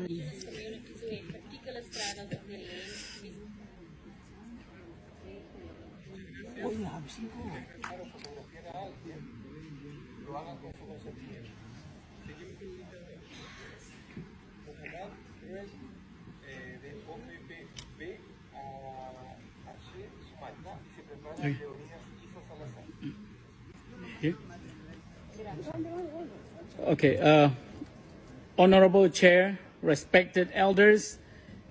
communities with particular stratas of the land. Oye, habsin ko. Lo hagan con su consentimiento. Seguimos con Muhammad, Krueng, de OPP a H, Sumatra, y se prepara Leonidas Isa Salazar. Okay, Honorable Chair, respected elders,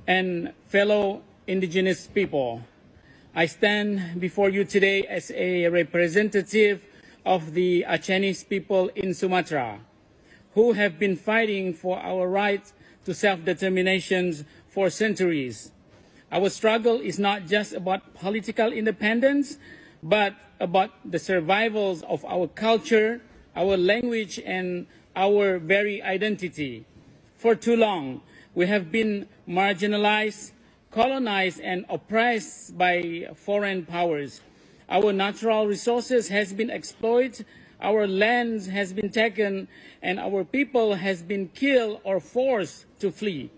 and fellow indigenous people, I stand before you today as a representative of the Acehnese people in Sumatra, who have been fighting for our right to self-determination for centuries. Our struggle is not just about political independence, but about the survival of our culture, our language, and our very identity. For too long, we have been marginalized, colonized, and oppressed by foreign powers. Our natural resources has been exploited, our land has been taken, and our people has been killed or forced to flee.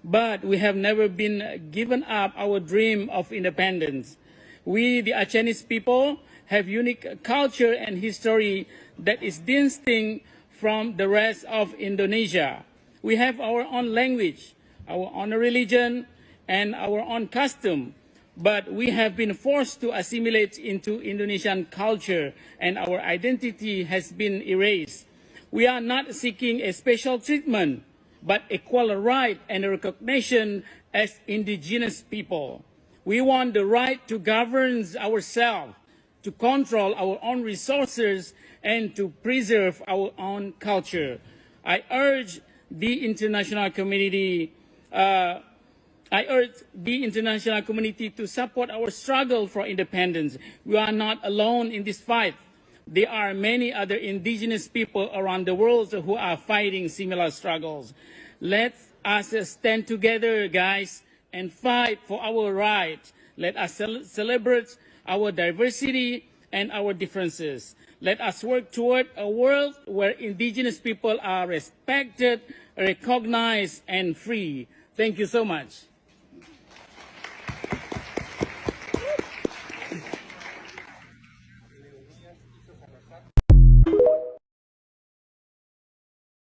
But we have never been given up our dream of independence. We, the Acehnese people, have unique culture and history that is distinct from the rest of Indonesia. We have our own language, our own religion, and our own custom, but we have been forced to assimilate into Indonesian culture, and our identity has been erased. We are not seeking a special treatment, but equal right and recognition as indigenous people. We want the right to govern ourselves, to control our own resources, and to preserve our own culture. I urge the international community to support our struggle for independence. We are not alone in this fight. There are many other indigenous people around the world who are fighting similar struggles. Let us stand together, guys, and fight for our rights. Let us celebrate our diversity and our differences. Let us work toward a world where indigenous people are respected, recognized, and free. Thank you so much.